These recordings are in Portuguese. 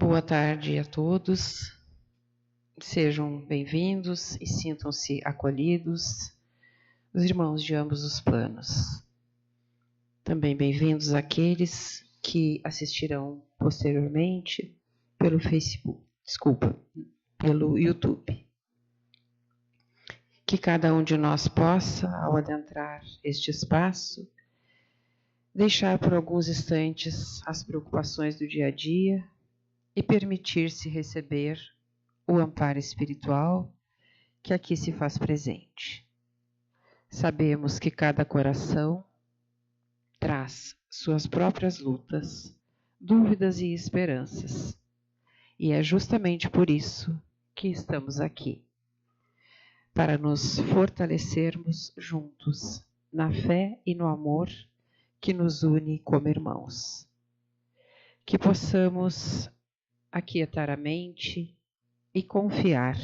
boa tarde a todos, sejam bem-vindos e sintam-se acolhidos, os irmãos de ambos os planos. Também bem-vindos àqueles que assistirão posteriormente pelo pelo YouTube. Que cada um de nós possa, ao adentrar este espaço, deixar por alguns instantes as preocupações do dia a dia e permitir-se receber o amparo espiritual que aqui se faz presente. Sabemos que cada coração traz suas próprias lutas, dúvidas e esperanças, e é justamente por isso que estamos aqui, para nos fortalecermos juntos na fé e no amor que nos une como irmãos. Que possamos aquietar a mente e confiar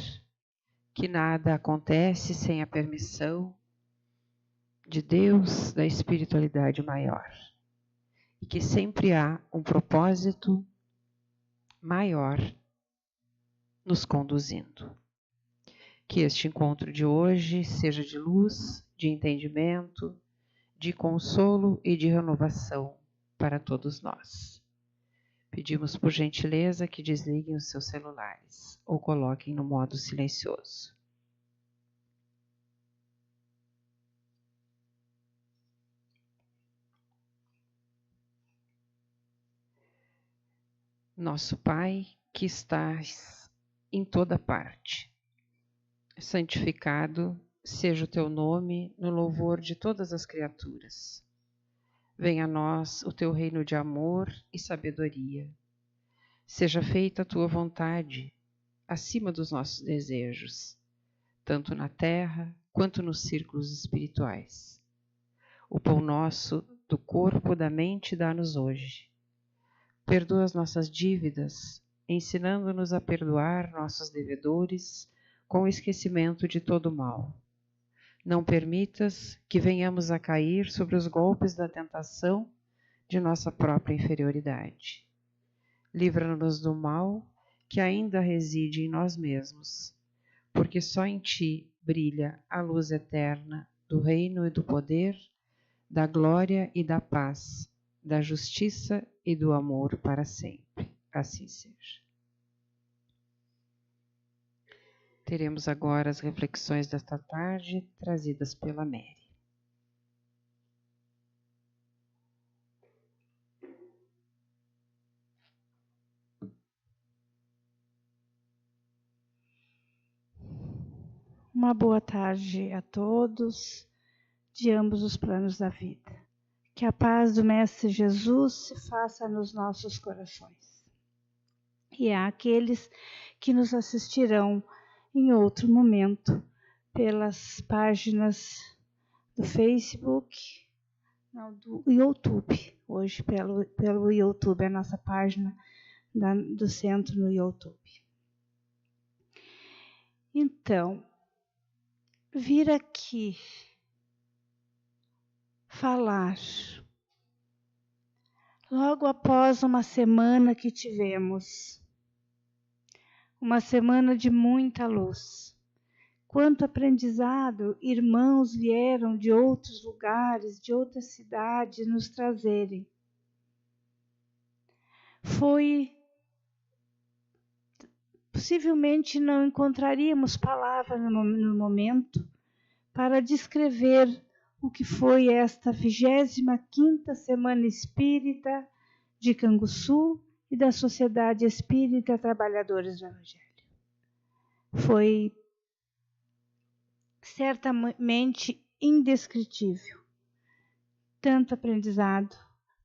que nada acontece sem a permissão de Deus, da espiritualidade maior, e que sempre há um propósito maior nos conduzindo. Que este encontro de hoje seja de luz, de entendimento, de consolo e de renovação para todos nós. Pedimos por gentileza que desliguem os seus celulares ou coloquem no modo silencioso. Nosso Pai, que estás em toda parte, santificado seja o teu nome no louvor de todas as criaturas. Venha a nós o teu reino de amor e sabedoria. Seja feita a tua vontade, acima dos nossos desejos, tanto na terra quanto nos círculos espirituais. O pão nosso do corpo e da mente dá-nos hoje. Perdoa as nossas dívidas, ensinando-nos a perdoar nossos devedores com o esquecimento de todo o mal. Não permitas que venhamos a cair sobre os golpes da tentação de nossa própria inferioridade. Livra-nos do mal que ainda reside em nós mesmos, porque só em ti brilha a luz eterna do reino e do poder, da glória e da paz, da justiça e do amor para sempre. Assim seja. Teremos agora as reflexões desta tarde, trazidas pela Mary. Uma boa tarde a todos, de ambos os planos da vida. Que a paz do Mestre Jesus se faça nos nossos corações. E àqueles que nos assistirão em outro momento, pelas páginas do Facebook, não, do YouTube. Hoje pelo YouTube, a nossa página do centro no YouTube. Então, vir aqui falar logo após uma semana que tivemos, uma semana de muita luz. Quanto aprendizado irmãos vieram de outros lugares, de outras cidades nos trazerem. Possivelmente não encontraríamos palavras no momento para descrever o que foi esta 25ª Semana Espírita de Canguçu e da Sociedade Espírita Trabalhadores do Evangelho. Foi certamente indescritível. Tanto aprendizado,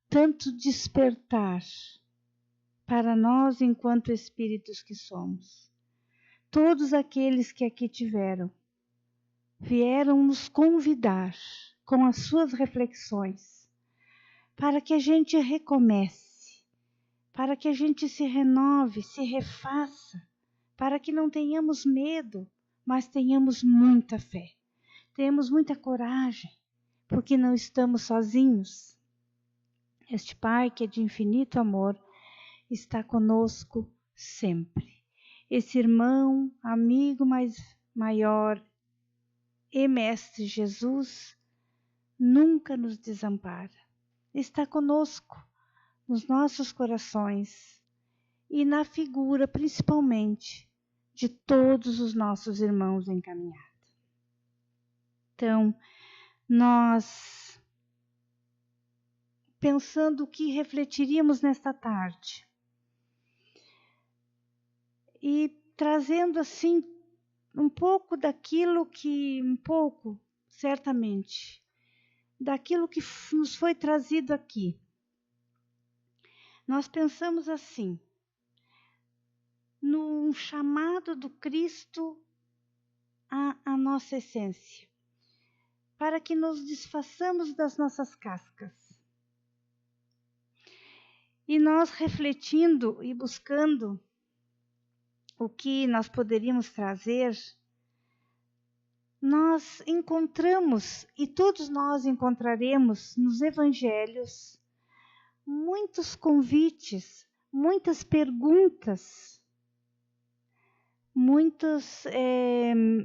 tanto despertar para nós enquanto espíritos que somos. Todos aqueles que aqui vieram nos convidar com as suas reflexões para que a gente recomece, para que a gente se renove, se refaça, para que não tenhamos medo, mas tenhamos muita fé, tenhamos muita coragem, porque não estamos sozinhos. Este Pai, que é de infinito amor, está conosco sempre. Esse irmão, amigo maior e Mestre Jesus nunca nos desampara. Está conosco nos nossos corações e na figura, principalmente, de todos os nossos irmãos em caminhada. Então, nós, pensando o que refletiríamos nesta tarde, e trazendo assim um pouco certamente, daquilo que nos foi trazido aqui. Nós pensamos assim, num chamado do Cristo à nossa essência, para que nos desfaçamos das nossas cascas. E nós refletindo e buscando o que nós poderíamos trazer, nós encontramos, e todos nós encontraremos nos evangelhos, muitos convites, muitas perguntas, muitas,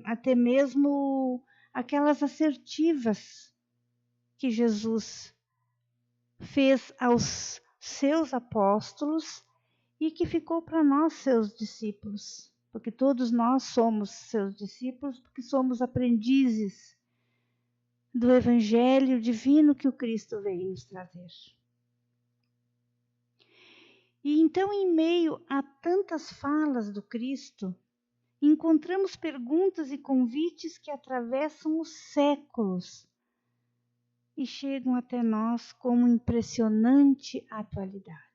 até mesmo aquelas assertivas que Jesus fez aos seus apóstolos e que ficou para nós, seus discípulos, porque todos nós somos seus discípulos, porque somos aprendizes do Evangelho divino que o Cristo veio nos trazer. E então, em meio a tantas falas do Cristo, encontramos perguntas e convites que atravessam os séculos e chegam até nós como impressionante atualidade.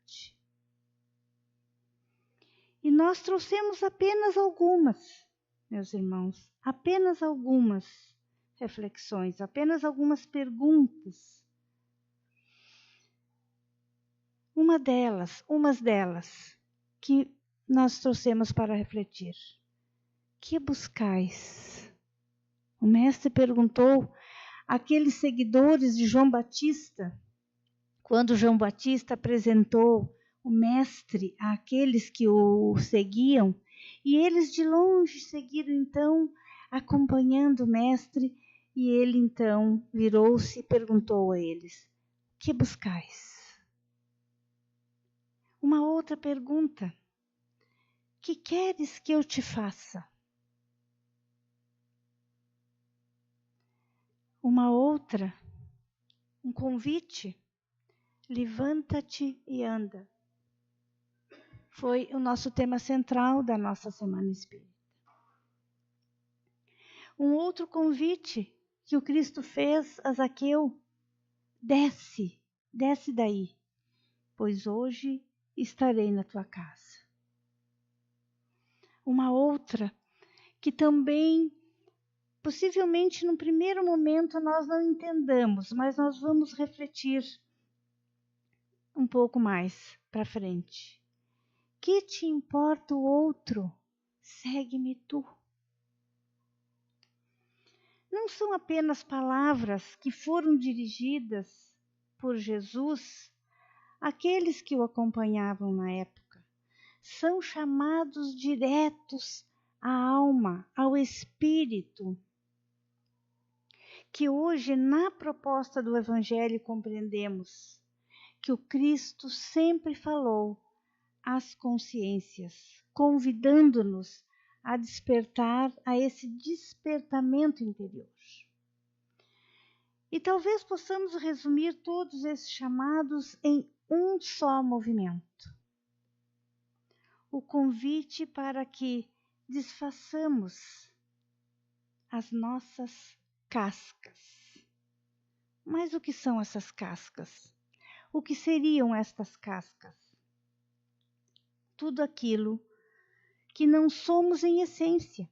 E nós trouxemos apenas algumas, meus irmãos, apenas algumas reflexões, apenas algumas perguntas. Umas delas que nós trouxemos para refletir. Que buscais? O mestre perguntou àqueles seguidores de João Batista, quando João Batista apresentou o mestre àqueles que o seguiam, e eles de longe seguiram então, acompanhando o mestre, e ele então virou-se e perguntou a eles: que buscais? Uma outra pergunta: que queres que eu te faça? Uma outra, um convite: levanta-te e anda. Foi o nosso tema central da nossa Semana Espírita. Um outro convite que o Cristo fez a Zaqueu: desce daí, pois hoje estarei na tua casa. Uma outra que também, possivelmente no primeiro momento nós não entendamos, mas nós vamos refletir um pouco mais para frente. Que te importa o outro? Segue-me tu. Não são apenas palavras que foram dirigidas por Jesus àqueles que o acompanhavam na época. São chamados diretos à alma, ao espírito, que hoje na proposta do Evangelho compreendemos que o Cristo sempre falou às consciências, convidando-nos a despertar, a esse despertamento interior. E talvez possamos resumir todos esses chamados em um só movimento. O convite para que desfaçamos as nossas cascas. Mas o que são essas cascas? O que seriam estas cascas? Tudo aquilo que não somos em essência,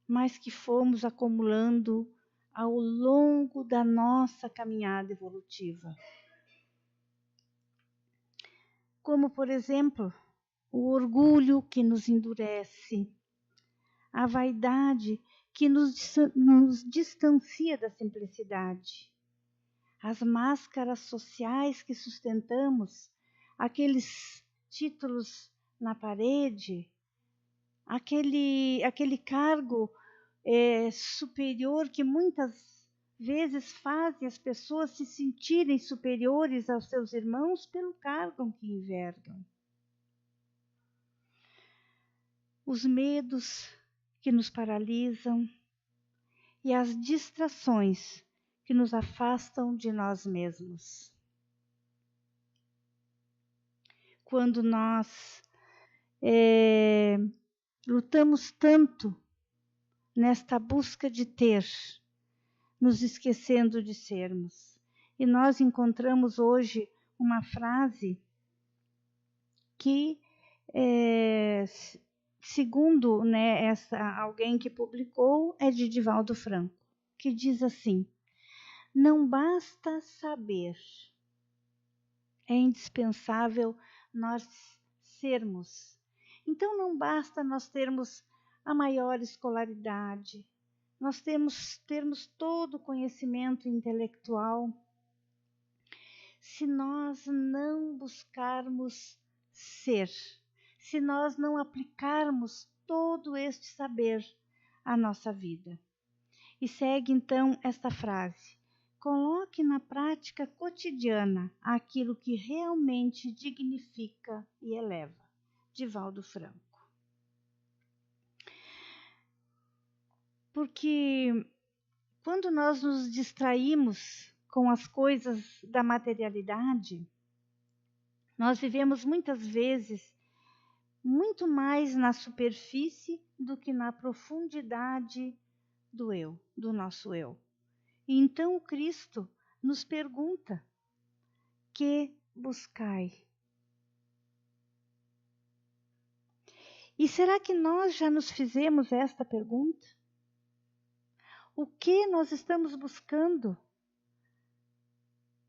mas que fomos acumulando ao longo da nossa caminhada evolutiva. Como, por exemplo, o orgulho que nos endurece, a vaidade que nos distancia da simplicidade, as máscaras sociais que sustentamos, aqueles títulos na parede, aquele cargo superior que muitas vezes fazem as pessoas se sentirem superiores aos seus irmãos pelo cargo que envergam. Os medos que nos paralisam e as distrações que nos afastam de nós mesmos. Quando nós lutamos tanto nesta busca de ter, nos esquecendo de sermos. E nós encontramos hoje uma frase que, segundo alguém que publicou, é de Divaldo Franco, que diz assim: não basta saber, é indispensável nós sermos. Então não basta nós termos a maior escolaridade, nós termos todo o conhecimento intelectual, se nós não buscarmos ser, se nós não aplicarmos todo este saber à nossa vida. E segue então esta frase: coloque na prática cotidiana aquilo que realmente dignifica e eleva. Divaldo Franco. Porque quando nós nos distraímos com as coisas da materialidade, nós vivemos muitas vezes muito mais na superfície do que na profundidade do eu, do nosso eu. E então o Cristo nos pergunta: que buscai? E será que nós já nos fizemos esta pergunta? O que nós estamos buscando?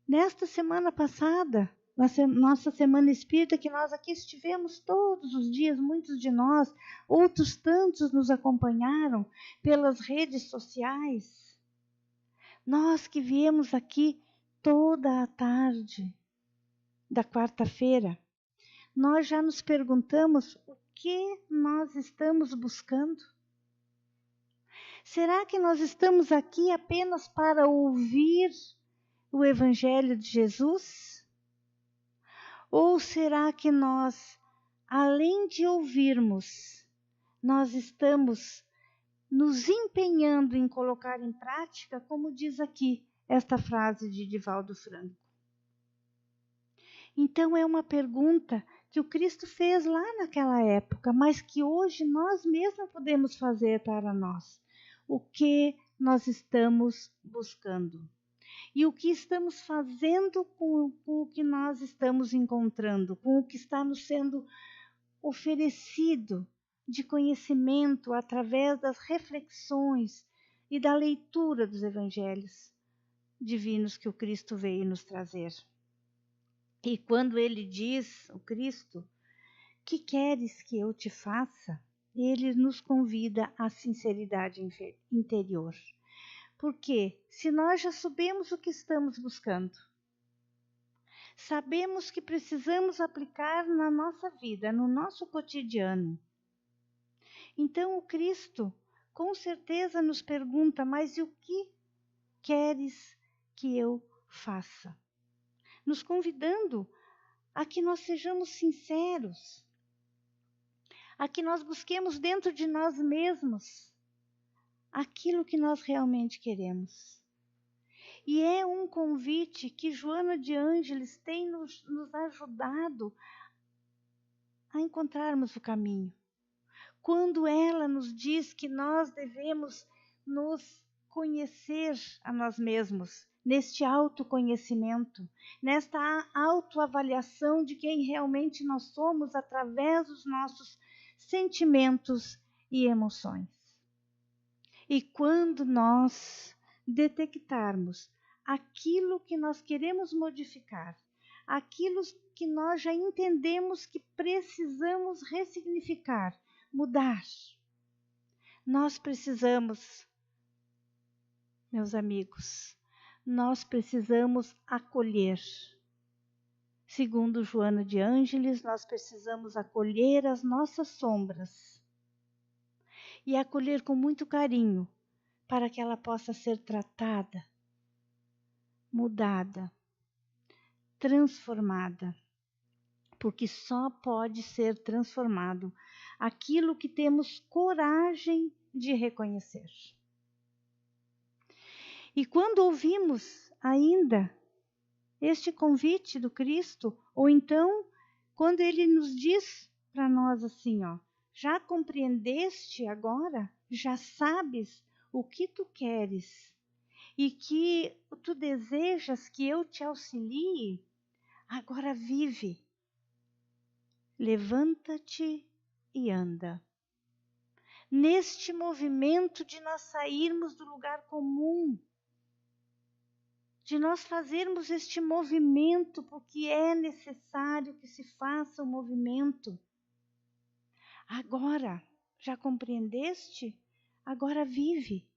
Nesta semana passada, nossa semana espírita, que nós aqui estivemos todos os dias, muitos de nós, outros tantos nos acompanharam pelas redes sociais. Nós que viemos aqui toda a tarde da quarta-feira, nós já nos perguntamos o que nós estamos buscando? Será que nós estamos aqui apenas para ouvir o Evangelho de Jesus? Ou será que nós, além de ouvirmos, nós estamos nos empenhando em colocar em prática, como diz aqui esta frase de Divaldo Franco? Então é uma pergunta que o Cristo fez lá naquela época, mas que hoje nós mesmos podemos fazer para nós. O que nós estamos buscando? E o que estamos fazendo com o que nós estamos encontrando, com o que está nos sendo oferecido de conhecimento através das reflexões e da leitura dos evangelhos divinos que o Cristo veio nos trazer. E quando ele diz, o Cristo, que queres que eu te faça? Ele nos convida à sinceridade interior. Porque se nós já sabemos o que estamos buscando, sabemos que precisamos aplicar na nossa vida, no nosso cotidiano, então o Cristo com certeza nos pergunta: mas e o que queres que eu faça? Nos convidando a que nós sejamos sinceros, a que nós busquemos dentro de nós mesmos aquilo que nós realmente queremos. E é um convite que Joana de Ângeles tem nos ajudado a encontrarmos o caminho. Quando ela nos diz que nós devemos nos conhecer a nós mesmos, neste autoconhecimento, nesta autoavaliação de quem realmente nós somos através dos nossos sentimentos e emoções. E quando nós detectarmos aquilo que nós queremos modificar, aquilo que nós já entendemos que precisamos ressignificar, mudar, nós precisamos, meus amigos, nós precisamos acolher. Segundo Joana de Ângeles, nós precisamos acolher as nossas sombras e acolher com muito carinho para que ela possa ser tratada, mudada, transformada, porque só pode ser transformado aquilo que temos coragem de reconhecer. E quando ouvimos ainda este convite do Cristo, ou então quando ele nos diz para nós assim, ó, já compreendeste agora, já sabes o que tu queres e que tu desejas que eu te auxilie, agora vive. Levanta-te e anda. Neste movimento de nós sairmos do lugar comum, de nós fazermos este movimento, porque é necessário que se faça o movimento. Agora, já compreendeste? Agora vive.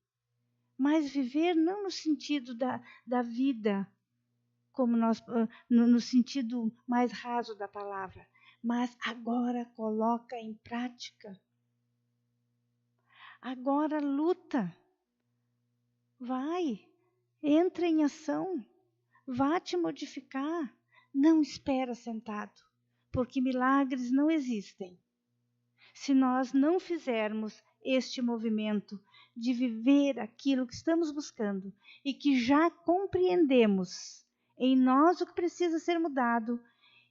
Mas viver não no sentido da vida, como nós, no sentido mais raso da palavra, mas agora coloca em prática. Agora luta. Vai. Entra em ação, vá te modificar, não espera sentado, porque milagres não existem. Se nós não fizermos este movimento de viver aquilo que estamos buscando e que já compreendemos em nós o que precisa ser mudado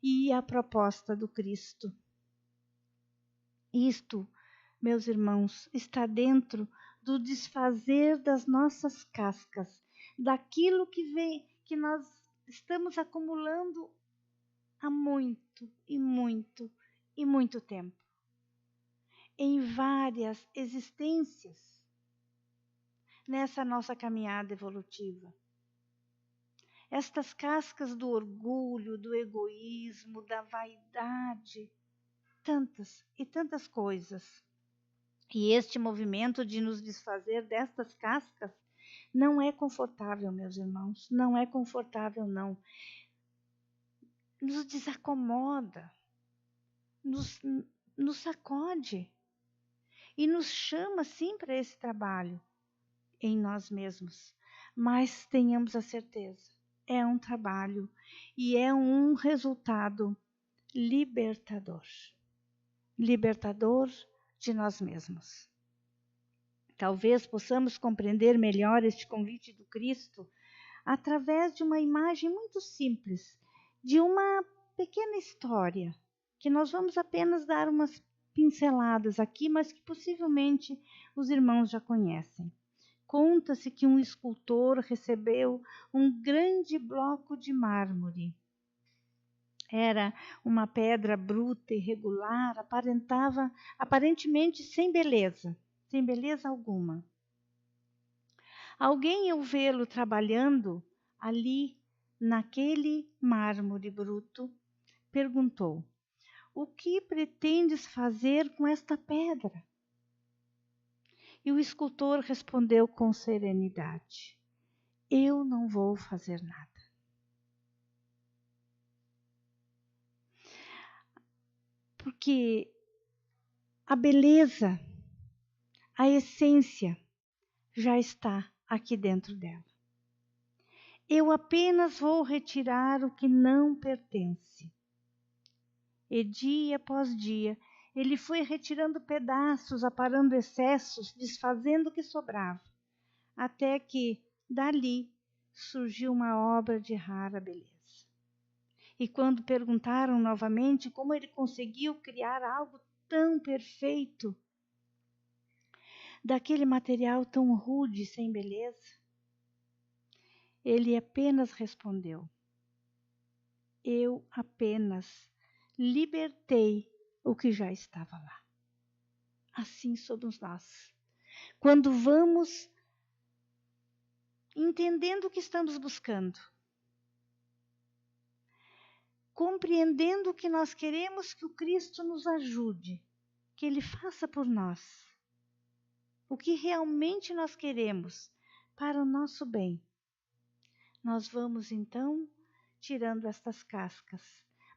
e a proposta do Cristo. Isto, meus irmãos, está dentro do desfazer das nossas cascas, daquilo que nós estamos acumulando há muito e muito e muito tempo, em várias existências nessa nossa caminhada evolutiva. Estas cascas do orgulho, do egoísmo, da vaidade, tantas e tantas coisas. E este movimento de nos desfazer destas cascas não é confortável, meus irmãos, não é confortável, não. Nos desacomoda, nos sacode e nos chama, sim, para esse trabalho em nós mesmos. Mas tenhamos a certeza, é um trabalho e é um resultado libertador. Libertador de nós mesmos. Talvez possamos compreender melhor este convite do Cristo através de uma imagem muito simples, de uma pequena história, que nós vamos apenas dar umas pinceladas aqui, mas que possivelmente os irmãos já conhecem. Conta-se que um escultor recebeu um grande bloco de mármore. Era uma pedra bruta, irregular, aparentemente sem beleza alguma. Alguém, ao vê-lo trabalhando ali naquele mármore bruto, perguntou: o que pretendes fazer com esta pedra? E o escultor respondeu com serenidade: eu não vou fazer nada. Porque a beleza, a essência já está aqui dentro dela. Eu apenas vou retirar o que não pertence. E dia após dia, ele foi retirando pedaços, aparando excessos, desfazendo o que sobrava, até que, dali, surgiu uma obra de rara beleza. E quando perguntaram novamente como ele conseguiu criar algo tão perfeito, daquele material tão rude e sem beleza, ele apenas respondeu: eu apenas libertei o que já estava lá. Assim somos nós. Quando vamos entendendo o que estamos buscando, compreendendo que nós queremos que o Cristo nos ajude, que Ele faça por nós o que realmente nós queremos para o nosso bem, nós vamos então tirando estas cascas,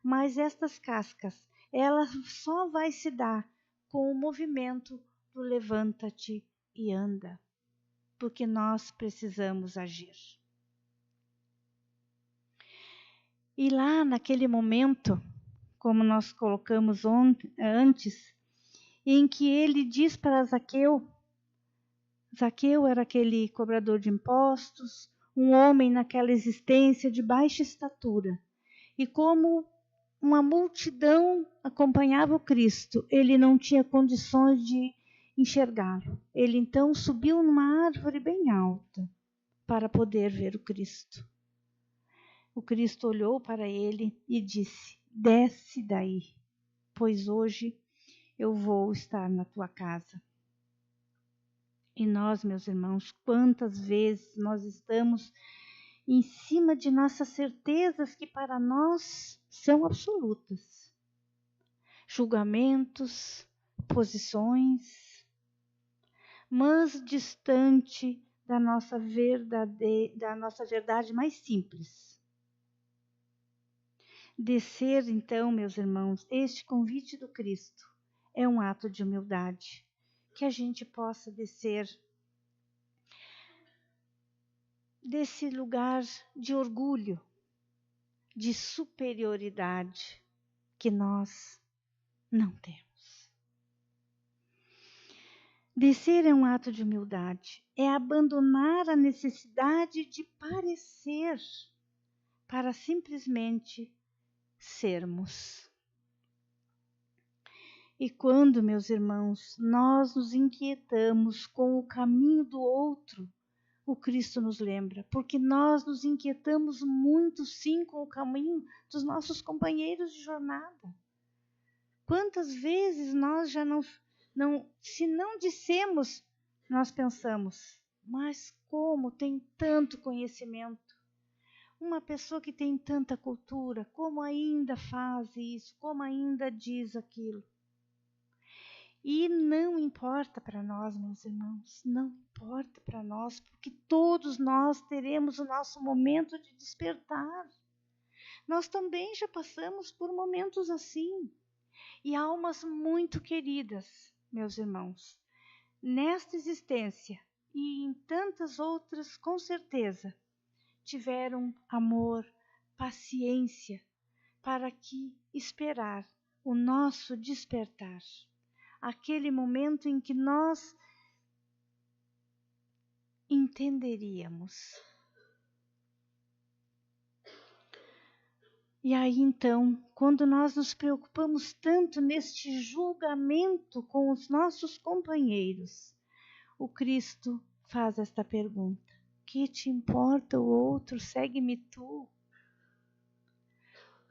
mas estas cascas, ela só vai se dar com o movimento do levanta-te e anda, porque nós precisamos agir. E lá naquele momento, como nós colocamos antes, em que ele diz para Zaqueu, Zaqueu era aquele cobrador de impostos, um homem naquela existência de baixa estatura, e como uma multidão acompanhava o Cristo, ele não tinha condições de enxergá-lo. Ele então subiu numa árvore bem alta para poder ver o Cristo. O Cristo olhou para ele e disse: desce daí, pois hoje eu vou estar na tua casa. E nós, meus irmãos, quantas vezes nós estamos em cima de nossas certezas que para nós são absolutas. Julgamentos, posições, mas distante da nossa verdade mais simples. Descer, então, meus irmãos, este convite do Cristo é um ato de humildade, que a gente possa descer desse lugar de orgulho, de superioridade que nós não temos. Descer é um ato de humildade, é abandonar a necessidade de parecer para simplesmente sermos. E quando, meus irmãos, nós nos inquietamos com o caminho do outro, o Cristo nos lembra, porque nós nos inquietamos muito, sim, com o caminho dos nossos companheiros de jornada. Quantas vezes nós já se não dissemos, nós pensamos, mas como tem tanto conhecimento? Uma pessoa que tem tanta cultura, como ainda faz isso, como ainda diz aquilo? E não importa para nós, meus irmãos, não importa para nós, porque todos nós teremos o nosso momento de despertar. Nós também já passamos por momentos assim. E almas muito queridas, meus irmãos, nesta existência e em tantas outras, com certeza, tiveram amor, paciência, para que esperar o nosso despertar. Aquele momento em que nós entenderíamos. E aí então, quando nós nos preocupamos tanto neste julgamento com os nossos companheiros, o Cristo faz esta pergunta: que te importa o outro? Segue-me tu.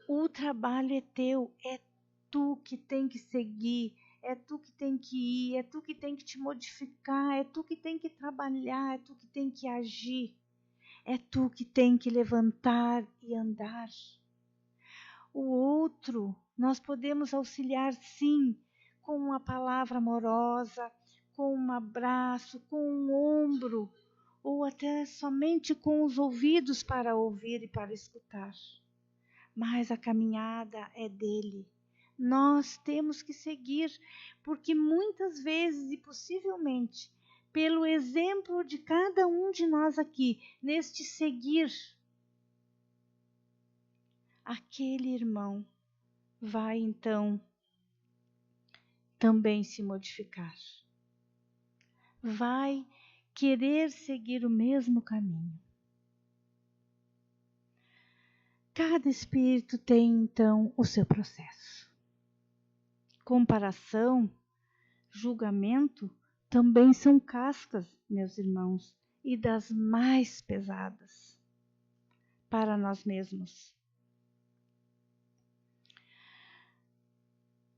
O trabalho é teu, é tu que tem que seguir. É tu que tem que ir, é tu que tem que te modificar, é tu que tem que trabalhar, é tu que tem que agir, é tu que tem que levantar e andar. O outro, nós podemos auxiliar sim, com uma palavra amorosa, com um abraço, com um ombro, ou até somente com os ouvidos para ouvir e para escutar. Mas a caminhada é dele. Nós temos que seguir, porque muitas vezes e possivelmente, pelo exemplo de cada um de nós aqui, neste seguir, aquele irmão vai então também se modificar. Vai querer seguir o mesmo caminho. Cada espírito tem então o seu processo. Comparação, julgamento também são cascas, meus irmãos, e das mais pesadas para nós mesmos.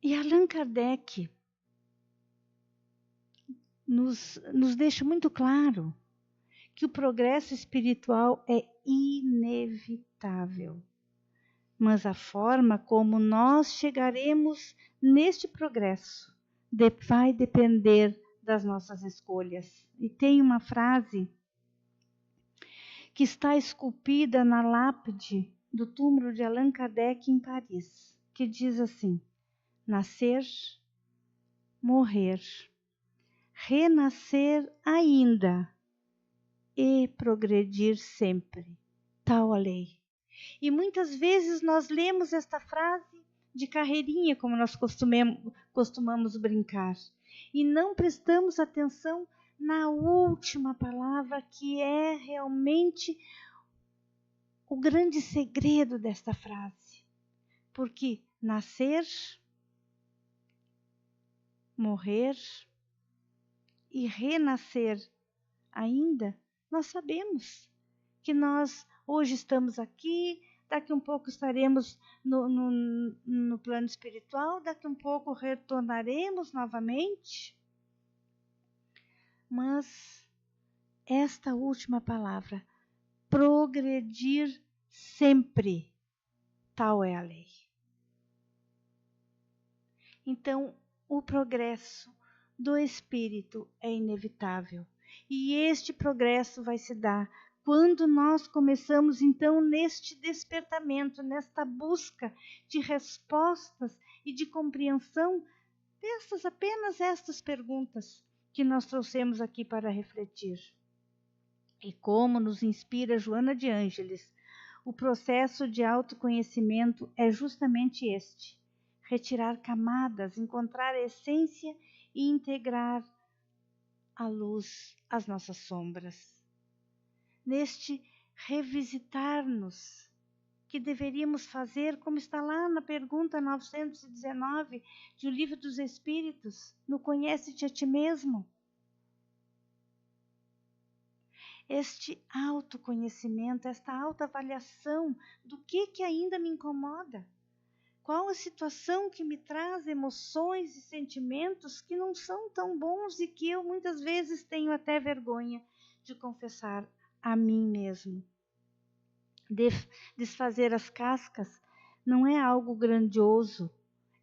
E Allan Kardec nos deixa muito claro que o progresso espiritual é inevitável. Mas a forma como nós chegaremos neste progresso vai depender das nossas escolhas. E tem uma frase que está esculpida na lápide do túmulo de Allan Kardec em Paris, que diz assim: nascer, morrer, renascer ainda e progredir sempre, tal a lei. E muitas vezes nós lemos esta frase de carreirinha, como nós costumamos brincar, e não prestamos atenção na última palavra, que é realmente o grande segredo desta frase. Porque nascer, morrer e renascer ainda, nós sabemos que nós hoje estamos aqui, daqui um pouco estaremos no plano espiritual, daqui um pouco retornaremos novamente. Mas esta última palavra, progredir sempre, tal é a lei. Então, o progresso do espírito é inevitável. E este progresso vai se dar quando nós começamos, então, neste despertamento, nesta busca de respostas e de compreensão apenas estas perguntas que nós trouxemos aqui para refletir. E como nos inspira Joana de Ângeles, o processo de autoconhecimento é justamente este: retirar camadas, encontrar a essência e integrar a luz às nossas sombras. Neste revisitar-nos, que deveríamos fazer, como está lá na pergunta 919 do Livro dos Espíritos, no Conhece-te a ti mesmo. Este autoconhecimento, esta autoavaliação do que ainda me incomoda. Qual a situação que me traz emoções e sentimentos que não são tão bons e que eu muitas vezes tenho até vergonha de confessar a mim mesmo. Desfazer as cascas não é algo grandioso.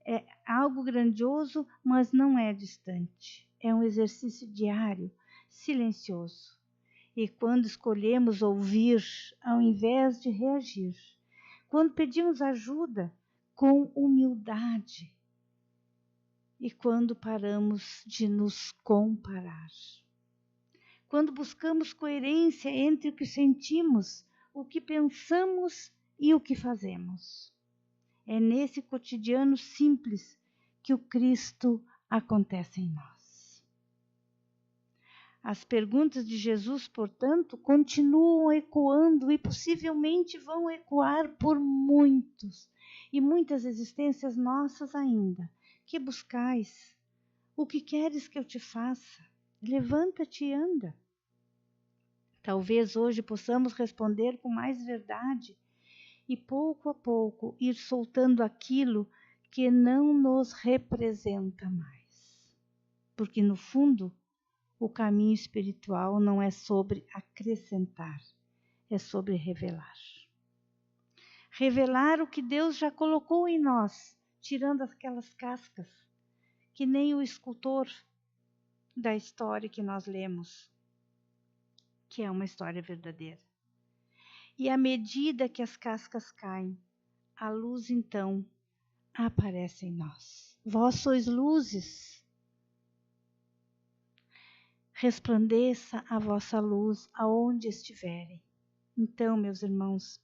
É algo grandioso, mas não é distante. É um exercício diário, silencioso. E quando escolhemos ouvir, ao invés de reagir, quando pedimos ajuda com humildade, e quando paramos de nos comparar, quando buscamos coerência entre o que sentimos, o que pensamos e o que fazemos. É nesse cotidiano simples que o Cristo acontece em nós. As perguntas de Jesus, portanto, continuam ecoando e possivelmente vão ecoar por muitos e muitas existências nossas ainda. Que buscais? O que queres que eu te faça? Levanta-te e anda. Talvez hoje possamos responder com mais verdade e pouco a pouco ir soltando aquilo que não nos representa mais. Porque no fundo, o caminho espiritual não é sobre acrescentar, é sobre revelar. Revelar o que Deus já colocou em nós, tirando aquelas cascas, que nem o escultor da história que nós lemos, que é uma história verdadeira. E à medida que as cascas caem, a luz então aparece em nós. Vós sois luzes. Resplandeça a vossa luz aonde estiverem. Então, meus irmãos,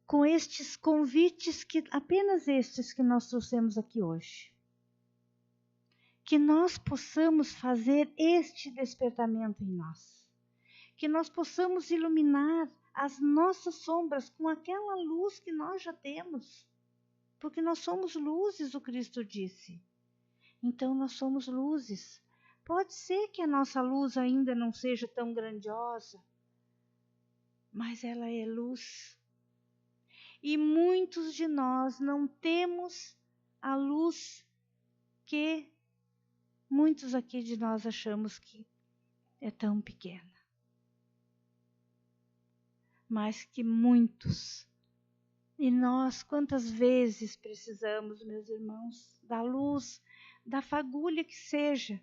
com estes convites, apenas estes que nós trouxemos aqui hoje, que nós possamos fazer este despertamento em nós, que nós possamos iluminar as nossas sombras com aquela luz que nós já temos, porque nós somos luzes, o Cristo disse. Então nós somos luzes. Pode ser que a nossa luz ainda não seja tão grandiosa, mas ela é luz. E muitos de nós não temos a luz que muitos aqui de nós achamos que é tão pequena. Mas que muitos, e nós quantas vezes precisamos, meus irmãos, da luz, da fagulha que seja,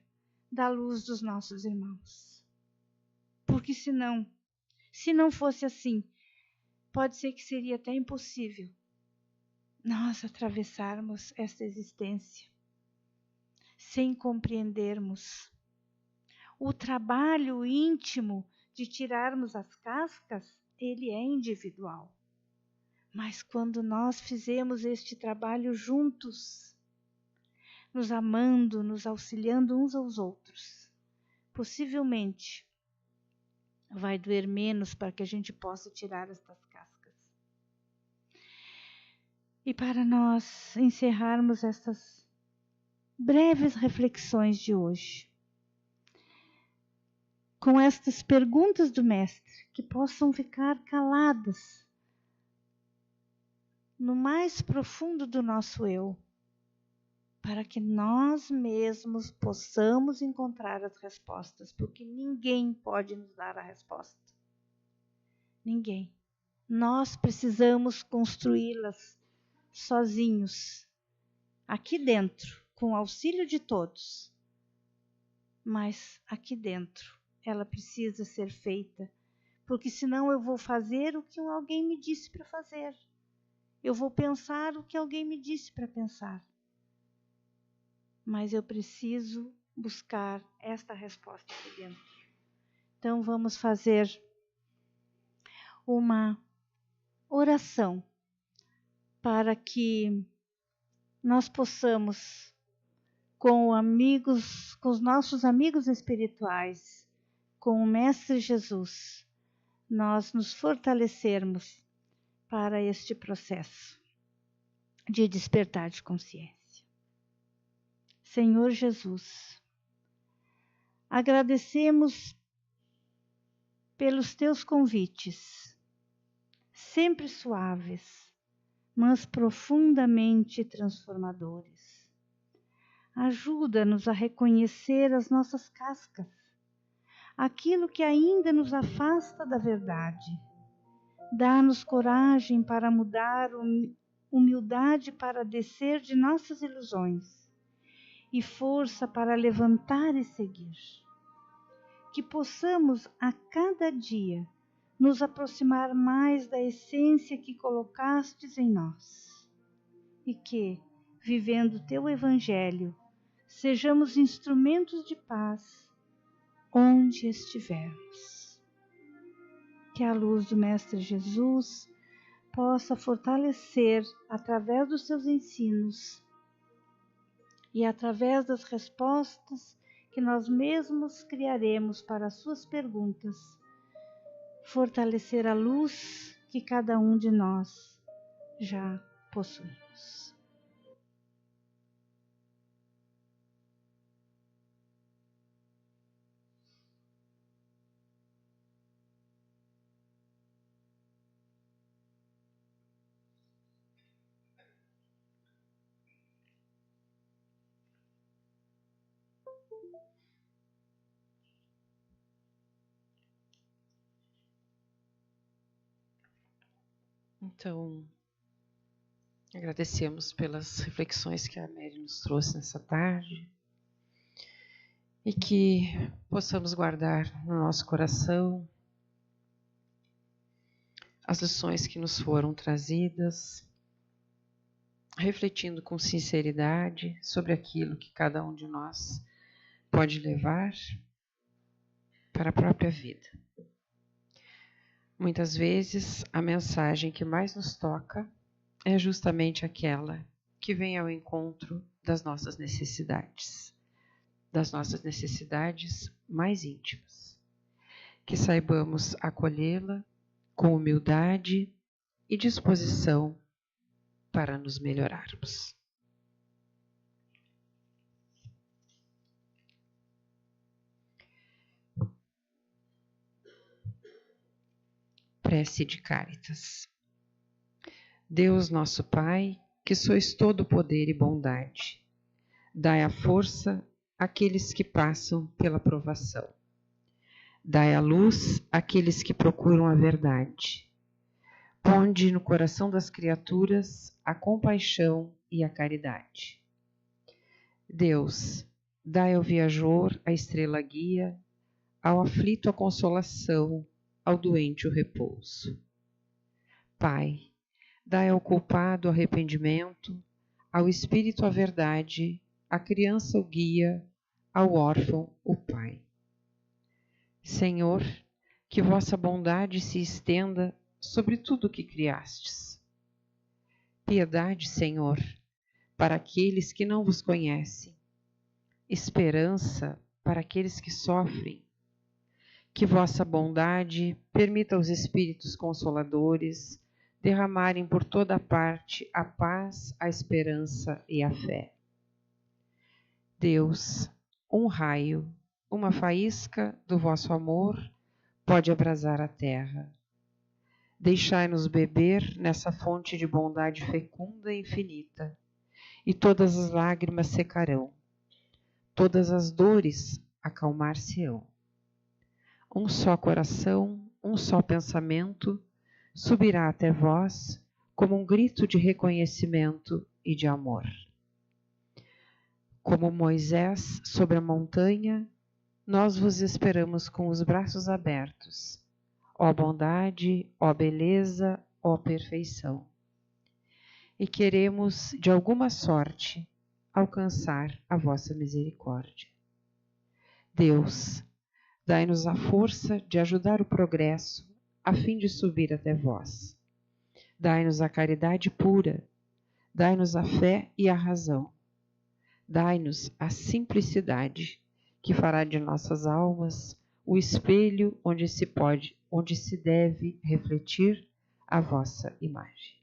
da luz dos nossos irmãos. Porque se não fosse assim, pode ser que seria até impossível nós atravessarmos esta existência sem compreendermos o trabalho íntimo de tirarmos as cascas. Ele é individual, mas quando nós fizemos este trabalho juntos, nos amando, nos auxiliando uns aos outros, possivelmente vai doer menos para que a gente possa tirar estas cascas. E para nós encerrarmos essas breves reflexões de hoje, com estas perguntas do Mestre, que possam ficar caladas no mais profundo do nosso eu, para que nós mesmos possamos encontrar as respostas, porque ninguém pode nos dar a resposta. Ninguém. Nós precisamos construí-las sozinhos, aqui dentro, com o auxílio de todos. Mas aqui dentro, ela precisa ser feita, porque senão eu vou fazer o que alguém me disse para fazer. Eu vou pensar o que alguém me disse para pensar. Mas eu preciso buscar esta resposta aqui dentro. Então vamos fazer uma oração para que nós possamos, com os nossos amigos espirituais, com o Mestre Jesus, nós nos fortalecermos para este processo de despertar de consciência. Senhor Jesus, agradecemos pelos teus convites, sempre suaves, mas profundamente transformadores. Ajuda-nos a reconhecer as nossas cascas, aquilo que ainda nos afasta da verdade. Dá-nos coragem para mudar, humildade para descer de nossas ilusões e força para levantar e seguir. Que possamos a cada dia nos aproximar mais da essência que colocastes em nós e que, vivendo teu Evangelho, sejamos instrumentos de paz onde estivermos. Que a luz do Mestre Jesus possa fortalecer, através dos seus ensinos e através das respostas que nós mesmos criaremos para as suas perguntas, fortalecer a luz que cada um de nós já possuímos. Então, agradecemos pelas reflexões que a Mary nos trouxe nessa tarde e que possamos guardar no nosso coração as lições que nos foram trazidas, refletindo com sinceridade sobre aquilo que cada um de nós pode levar para a própria vida. Muitas vezes, a mensagem que mais nos toca é justamente aquela que vem ao encontro das nossas necessidades mais íntimas. Que saibamos acolhê-la com humildade e disposição para nos melhorarmos. Prece de Cáritas. Deus nosso Pai, que sois todo poder e bondade, dai a força àqueles que passam pela provação. Dai a luz àqueles que procuram a verdade. Ponde no coração das criaturas a compaixão e a caridade. Deus, dai ao viajor a estrela guia, ao aflito a consolação, ao doente o repouso. Pai, dai ao culpado arrependimento, ao espírito a verdade, à criança o guia, ao órfão o Pai. Senhor, que vossa bondade se estenda sobre tudo o que criastes. Piedade, Senhor, para aqueles que não vos conhecem. Esperança para aqueles que sofrem. Que vossa bondade permita aos Espíritos Consoladores derramarem por toda parte a paz, a esperança e a fé. Deus, um raio, uma faísca do vosso amor pode abrasar a terra. Deixai-nos beber nessa fonte de bondade fecunda e infinita, e todas as lágrimas secarão, todas as dores acalmar-se-ão. Um só coração, um só pensamento subirá até vós como um grito de reconhecimento e de amor. Como Moisés sobre a montanha, nós vos esperamos com os braços abertos, ó bondade, ó beleza, ó perfeição. E queremos, de alguma sorte, alcançar a vossa misericórdia. Deus, dai-nos a força de ajudar o progresso, a fim de subir até vós. Dai-nos a caridade pura, dai-nos a fé e a razão. Dai-nos a simplicidade, que fará de nossas almas o espelho onde se deve refletir a vossa imagem.